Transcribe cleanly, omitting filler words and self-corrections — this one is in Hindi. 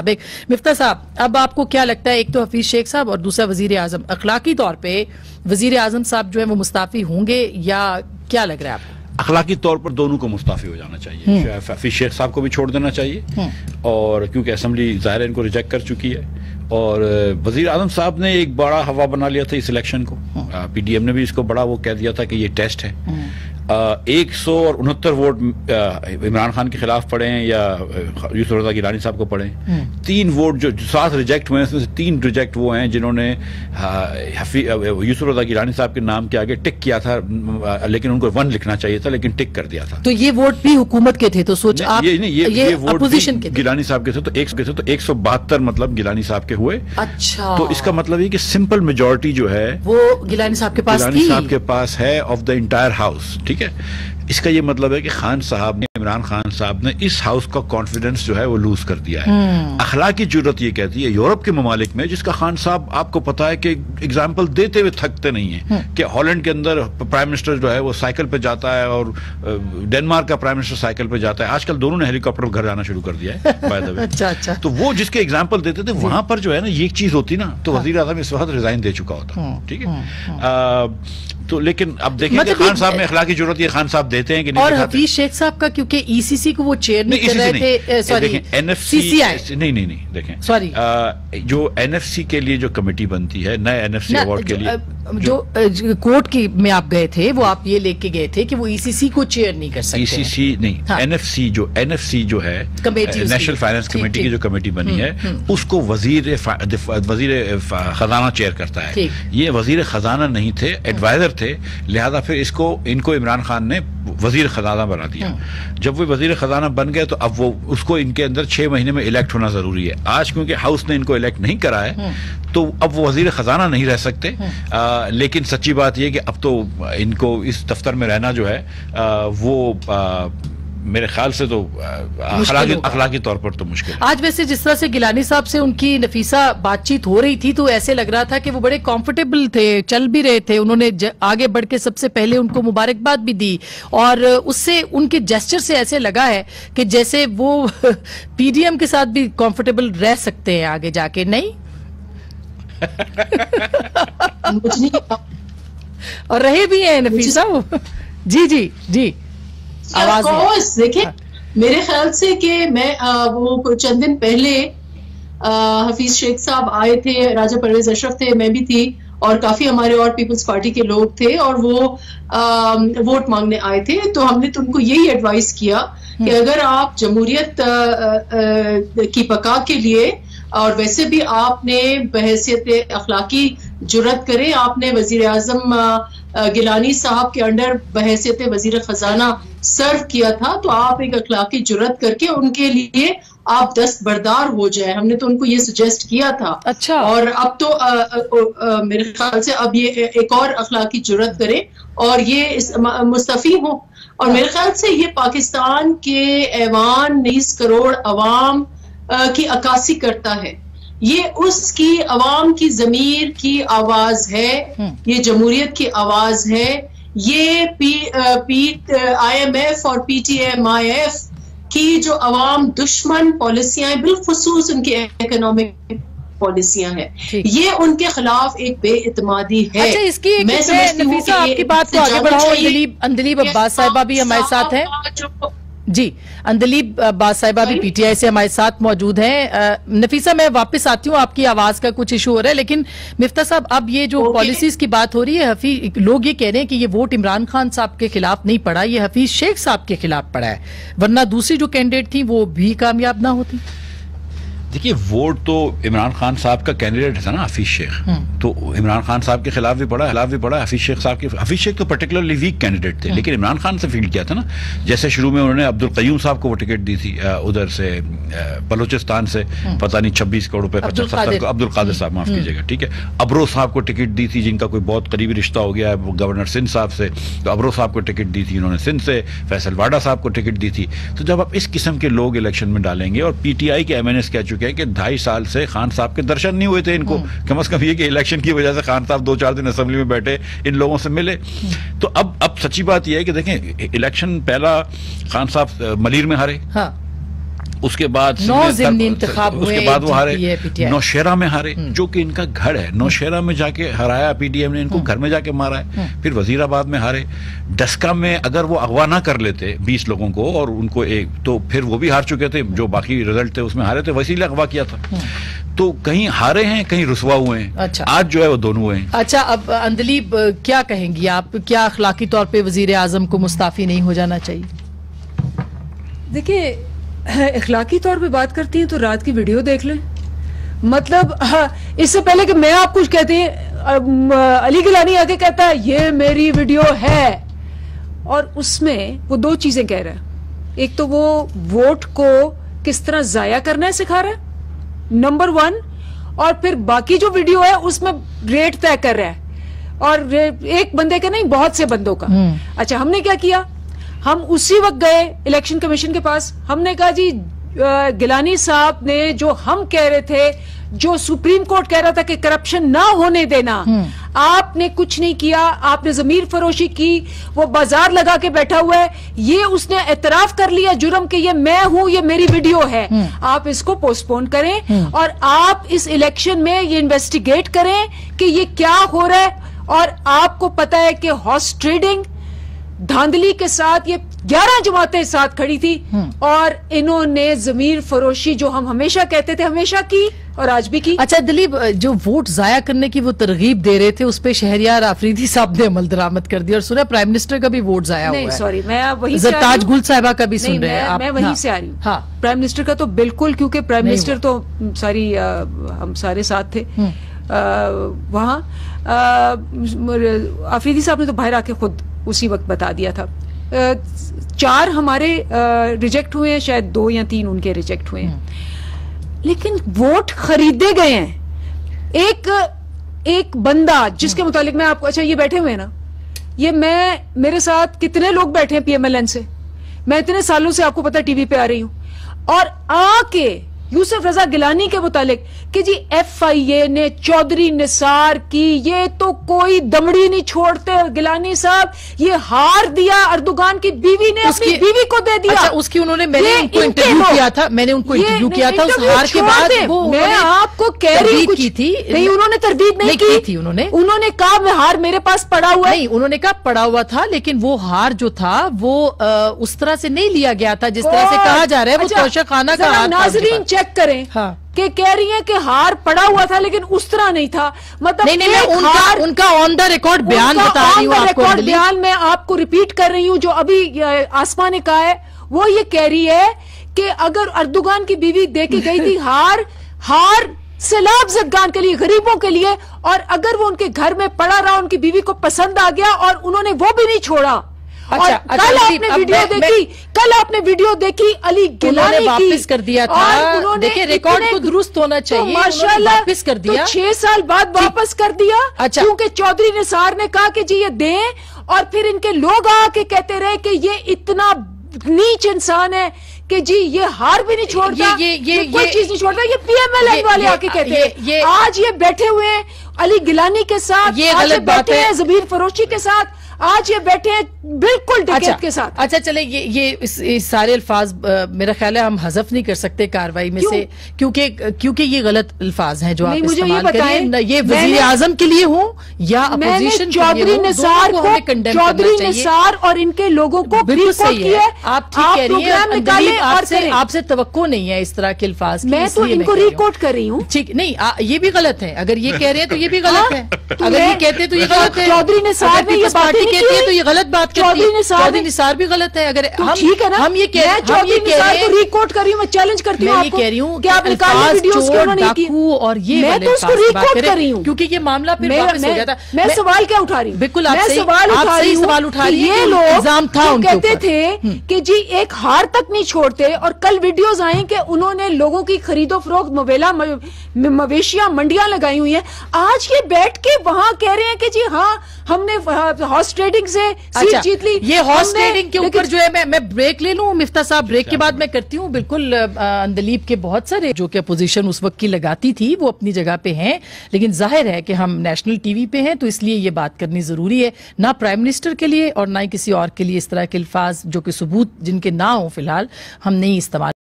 मिफ्ता साहब, अब आपको क्या लगता है, एक तो हफीज शेख साहब और दूसरा वजीर आजम, अखलाकी तौर पे वजीर आजम साहब जो है वो मुस्ताफी होंगे या क्या लग रहा है आपको? अखलाकी तौर पर दोनों को मुस्ताफी हो जाना चाहिए। हफीज शेख साहब को भी छोड़ देना चाहिए, और क्योंकि असेंबली ज़ाहिर है इनको रिजेक्ट कर चुकी है, और वजीर आजम साहब ने एक बड़ा हवा बना लिया था इस इलेक्शन को। पीडीएम ने भी इसको बड़ा वो कह दिया था कि ये टेस्ट है। 169 वोट इमरान खान के खिलाफ पड़े हैं या यूसुफ रज़ा गिलानी साहब को पड़े हैं। 3 वोट जो 7 रिजेक्ट हुए हैं, उसमें से 3 रिजेक्ट वो हैं जिन्होंने यूसुफ रज़ा गिलानी साहब के नाम के आगे टिक किया था, लेकिन उनको 1 लिखना चाहिए था, लेकिन टिक कर दिया था। तो ये वोट भी हुकूमत के थे, तो सोच आप ये वोट भी गिलानी साहब के थे, तो 172 मतलब गिलानी साहब के हुए। अच्छा, तो इसका मतलब ये कि सिंपल मेजोरिटी जो है वो गिलानी साहब के पास गिलानी साहब के पास है ऑफ द इंटायर हाउस। ठीक है, इसका ये मतलब है कि खान साहब ने, इमरान खान साहब ने इस हाउस का कॉन्फिडेंस जो है वो लूज कर दिया है। अखलाकी जुर्रत ये कहती है यूरोप के ममालिक में, जिसका खान साहब आपको पता है कि एग्जाम्पल देते हुए थकते नहीं है, कि हॉलैंड के अंदर प्राइम मिनिस्टर जो है वो साइकिल पे जाता है और डेनमार्क का प्राइम मिनिस्टर साइकिल पे जाता है। आजकल दोनों ने हेलीकॉप्टर पर घर जाना शुरू कर दिया है बाय द वे। अच्छा। तो वो जिसके एग्जाम्पल देते थे वहां पर जो है ना ये एक चीज होती ना, तो वजीर आजम इस वक्त रिजाइन दे चुका होता। ठीक है, तो लेकिन अब देखें कि खान साहब में अखलाकी जरूरत ये खान साहब देते हैं कि नहीं। और हफीज शेख साहब का क्योंकि ईसीसी को वो चेयर नहीं कर रहे थे, सॉरी एनएफसी नहीं देखें, सॉरी जो एनएफसी के लिए जो कमेटी बनती है नए एनएफसी अवार्ड के लिए, जो कोर्ट की में आप गए थे, वो आप ये लेके गए थे कि वो ईसीसी को चेयर नहीं कर सकते। ईसीसी नहीं, एनएफसी जो है नेशनल फाइनेंस कमेटी की जो कमेटी बनी है, उसको वजीर खजाना चेयर करता है। ये वजीर खजाना नहीं थे, एडवाइजर थे, लिहाजा फिर इनको इमरान खान ने वजीर खजाना बना दिया। जब वो वजीर खजाना बन गए तो अब वो उसको इनके अंदर 6 महीने में इलेक्ट होना जरूरी है। आज क्योंकि हाउस ने इनको इलेक्ट नहीं करा है तो अब वो वजीर खजाना नहीं रह सकते। लेकिन सच्ची बात यह कि अब तो इनको इस दफ्तर में रहना जो है वो मेरे ख्याल से तो अखलाकी तौर पर तो मुश्किल है। आज वैसे जिस तरह से गिलानी साहब से उनकी नफीसा बातचीत हो रही थी तो ऐसे लग रहा था कि वो बड़े कंफर्टेबल थे, चल भी रहे थे। उन्होंने आगे बढ़ के सबसे पहले उनको मुबारकबाद भी दी, और उससे उनके जेस्चर से ऐसे लगा है कि जैसे वो पीडीएम के साथ भी कंफर्टेबल रह सकते हैं आगे जाके। नहीं और रहे भी हैं नफीसा वो। जी आवाज देखिए, मेरे ख्याल से कि मैं वो चंद दिन पहले हफीज शेख साहब आए थे, राजा परवेज अशरफ थे, मैं भी थी, और काफी हमारे और पीपल्स पार्टी के लोग थे, और वो वोट मांगने आए थे। तो हमने तो उनको यही एडवाइस किया कि अगर आप जमहूरियत की बका के लिए, और वैसे भी आपने बहैसियत अखलाकी जुर्रत करें, आपने वजीर आजम गिलानी साहब के अंडर बहैसियत वजीर खजाना सर्व किया था, तो आप एक अखलाकी जुर्रत करके उनके लिए आप दस्तबरदार हो जाए। हमने तो उनको ये सजेस्ट किया था। अच्छा। और अब तो मेरे ख्याल से अब ये एक और अखलाकी जुर्रत करें और ये मुस्तफी हो। और मेरे ख्याल से ये पाकिस्तान के ऐवान 19 करोड़ अवाम की अक्कासी करता है। ये उसकी अवाम की ज़मीर की आवाज है, ये जमहूरियत की आवाज है। ये IMF और PTMIF की जो अवाम दुश्मन पॉलिसियां हैं, बिलखुसूस उनकी इकोनॉमिक पॉलिसियां हैं, ये उनके खिलाफ एक बेइतमादी है। अच्छा, इसकी मैं समझती हूँ कि आपकी बात को आगे बढ़ाओ। अंदलीब अब्बास साहिबा भी हमारे साथ हैं। जी, अंदलीब अब्बास साहिबा भी पीटीआई से हमारे साथ मौजूद हैं। नफीसा, मैं वापस आती हूँ, आपकी आवाज का कुछ इशू हो रहा है, लेकिन मिफ्ता साहब अब ये जो पॉलिसीज की बात हो रही है, लोग ये कह रहे हैं कि ये वोट इमरान खान साहब के खिलाफ नहीं पड़ा, ये हफीज शेख साहब के खिलाफ पड़ा है, वरना दूसरी जो कैंडिडेट थी वो भी कामयाब ना होती। देखिए, वोट तो इमरान खान साहब का कैंडिडेट था ना, हफीज शेख, तो इमरान खान साहब के खिलाफ भी पड़ा, हफीज शेख साहब के। हफीज शेख तो पर्टिकुलरली वीक कैंडिडेट थे, लेकिन इमरान खान से फील्ड किया था ना। जैसे शुरू में उन्होंने अब्दुल कयूम साहब को वो टिकट दी थी उधर से बलोचिस्तान से, पता नहीं 26 करोड़ रुपए 70 को, अब्दुल कादिर साहब, माफ कीजिएगा, ठीक है। अब्रो साहब को टिकट दी थी, जिनका कोई बहुत करीबी रिश्ता हो गया है गवर्नर सिंध साहब से, तो अब्रो साहब को टिकट दी थी उन्होंने सिंध से। फैसल वाडा साहब को टिकट दी थी। तो जब आप इस किस्म के लोग इलेक्शन में डालेंगे, और पीटीआई के MNS कह चुके हैं कि 2.5 साल से खान साहब के दर्शन नहीं हुए थे इनको, कम से कम ये कि इलेक्शन की वजह से खान साहब 2-4 दिन असेंबली में बैठे, इन लोगों से मिले। तो अब सच्ची बात यह है कि देखें, इलेक्शन पहला खान साहब मलीर में हारे, उसके बाद उसके बाद वो हारे, नौशेरा में हारे, जो कि इनका घर है। नौशेरा में जाके हराया पीटीएम ने इनको, घर में जाके मारा है। फिर वजीराबाद में हारे। डस्का में अगर वो अगवा ना कर लेते 20 लोगों को और उनको एक, तो फिर वो भी हार चुके थे, जो बाकी रिजल्ट थे उसमें हारे थे, वसीले अगवा किया था। तो कहीं हारे हैं, कहीं रुसवा हुए हैं। अच्छा। आज जो है वो दोनों हुए हैं। अच्छा, अब अंदलीब क्या कहेंगी आप, क्या अखलाकी तौर पे वजीर आजम को मुस्ताफी नहीं हो जाना चाहिए? देखिए, अखलाकी तौर पे बात करती हैं तो रात की वीडियो देख लें। मतलब इससे पहले कि मैं आप कुछ कहते हैं, अली गिलानी आके कहता है ये मेरी वीडियो है, और उसमें वो दो चीजें कह रहा है। एक तो वो वोट को किस तरह जाया करना है सिखा रहा है, नंबर 1, और फिर बाकी जो वीडियो है उसमें रेट तय कर रहा है, और एक बंदे का नहीं, बहुत से बंदों का। अच्छा, हमने क्या किया, हम उसी वक्त गए इलेक्शन कमीशन के पास। हमने कहा जी गिलानी साहब ने जो हम कह रहे थे, जो सुप्रीम कोर्ट कह रहा था कि करप्शन ना होने देना, आपने कुछ नहीं किया, आपने जमीर फरोशी की, वो बाजार लगा के बैठा हुआ है, ये उसने एतराफ कर लिया जुर्म कि ये मैं हूं, ये मेरी वीडियो है। आप इसको पोस्टपोन करें और आप इस इलेक्शन में ये इन्वेस्टिगेट करें कि ये क्या हो रहा है। और आपको पता है कि हॉर्स ट्रेडिंग, धांधली के साथ ये 11 जमातें साथ खड़ी थी, और इन्होंने जमीर फरोशी जो हम हमेशा कहते थे हमेशा की और आज भी की। अच्छा दिलीप, जो वोट जाया करने की वो तरगीब दे रहे थे, उस पे शहरियार आफरीदी साहब ने अमल दरामद कर दिया, और सुना प्राइम मिनिस्टर का भी वोट जाया हुआ है। सॉरी, मैं वही जरताज गुल साहिबा का भी सुन रहे हैं। मैं वहीं से आ रही हूँ। हाँ, प्राइम मिनिस्टर का तो बिल्कुल, क्योंकि प्राइम मिनिस्टर तो सारी हम सारे साथ थे वहाँ। आफरीदी साहब ने तो बाहर आके खुद उसी वक्त बता दिया था। 4 हमारे रिजेक्ट हुए हैं, शायद 2 या 3 उनके रिजेक्ट हुए हैं, लेकिन वोट खरीदे गए हैं। एक बंदा जिसके मुतालिक मैं आपको, अच्छा ये बैठे हुए हैं ना, ये मेरे साथ कितने लोग बैठे हैं पीएमएलएन से, मैं इतने सालों से आपको पता टीवी पे आ रही हूं, और आके यूसुफ रजा गिलानी के मुतालिक कि जी एफआईए ने चौधरी निसार की, ये तो कोई दमड़ी नहीं छोड़ते गिलानी साहब, ये हार दिया अर्दुगान की बीवी ने, अपनी बीवी को दे दिया। अच्छा, उसकी मैंने उनको इंटरव्यू किया था, उस हार के बाद वो मैं आपको कह रही की थी, नहीं उन्होंने तरदीद नहीं की थी। उन्होंने कहा मैं हार मेरे पास पड़ा हुआ है, नहीं उन्होंने कहा पड़ा हुआ था, लेकिन वो हार जो था वो उस तरह से नहीं लिया गया था जिस तरह से कहा जा रहा है। वो तोशाखाना का हार, नाज़रीन चेक करें। हाँ। कि कह रही हैं कि हार पड़ा हुआ था, लेकिन उस तरह नहीं था। मतलब नहीं, मैं उनका ऑन द रिकॉर्ड बयान बता रही हूँ आपको। बयान मैं आपको रिपीट कर रही हूँ, जो अभी आसमा ने कहा है, वो ये कह रही है कि अगर अर्दुगान की बीवी दे के गई थी हार सैलाब ज़दगान के लिए, गरीबों के लिए, और अगर वो उनके घर में पड़ा रहा, उनकी बीवी को पसंद आ गया और उन्होंने वो भी नहीं छोड़ा। अच्छा, कल आपने वीडियो देखी अली गिलानी की, वापस कर दिया था। देखिए रिकॉर्ड तो दुरुस्त होना चाहिए, माशाल्लाह वापस कर दिया। तो 6 साल बाद वापस कर दिया। अच्छा, क्योंकि चौधरी निसार ने कहा कि जी ये दें, और फिर इनके लोग आके कहते रहे कि ये इतना नीच इंसान है कि जी ये हार भी नहीं छोड़ता, ये कोई चीज नहीं छोड़ता। ये पीएमएलएन वाले आके कहते हैं। आज ये बैठे हुए हैं अली गिलानी के साथ, ये गलत बात है, जमीर फरोशी के साथ, आज ये बैठे हैं बिल्कुल डिकेट के साथ। अच्छा चले, ये सारे अल्फाज मेरा ख्याल है हम हज़फ नहीं कर सकते कार्रवाई में से, क्योंकि ये गलत अल्फाज हैं जो आप इस्तेमाल कर रहे हैं। ये वजीर आजम के लिए हो या अपोजिशन, चौधरी निसार और इनके लोगों को बिल्कुल सही है, आप ठीक कह रही हैं। आपसे तवक्को नहीं है इस तरह के अल्फाज की, मैं तो इनको रिकॉर्ड कर रही हूँ। ठीक नहीं, ये भी गलत है। अगर ये कह रहे हैं तो ये भी गलत है, अगर ये कहते हैं तो ये गलत है। चौधरी निसार ने ये बातें कहती है तो ये गलत बात करती है। चौधरी निसार भी गलत है। अगर ठीक है ना, हम ये कह रहे हैं, रिकॉर्ड कर रही हूँ, मैं चैलेंज करती हूँ, मैं ये कह रही हूँ कि आप निकालिए वीडियोस क्यों नहीं की, और ये मैं तो उसको रिकॉर्ड कर रही हूँ, क्योंकि ये मामला फिर वापस हो जाता। मैं सवाल क्या उठा रही हूँ? बिल्कुल आप सही सवाल उठा रही हैं। ये लोग कहते थे कि जी एक हार तक नहीं छोड़ते, और कल वीडियोस आई कि उन्होंने लोगों की खरीदो फरोख्त, मवेशियां, मंडियां लगाई हुई हैं। आज ये बैठ के वहां कह रहे हैं कि जी हाँ हमने हॉर्स ट्रेडिंग से सीट जीत ली। ये हॉर्स ट्रेडिंग के ऊपर जो है, मैं ब्रेक ले लूं मिफ्ता साहब, ब्रेक के बाद मैं करती हूँ। बिल्कुल अंदलीब के बहुत सारे जो कि अपोजिशन उस वक्त की लगाती थी वो अपनी जगह पे हैं, लेकिन जाहिर है कि हम नेशनल टीवी पे हैं तो इसलिए ये बात करनी जरूरी है, ना प्राइम मिनिस्टर के लिए और ना ही किसी और के लिए इस तरह के अल्फाज जो कि सबूत जिनके ना हो फिलहाल हम नहीं इस्तेमाल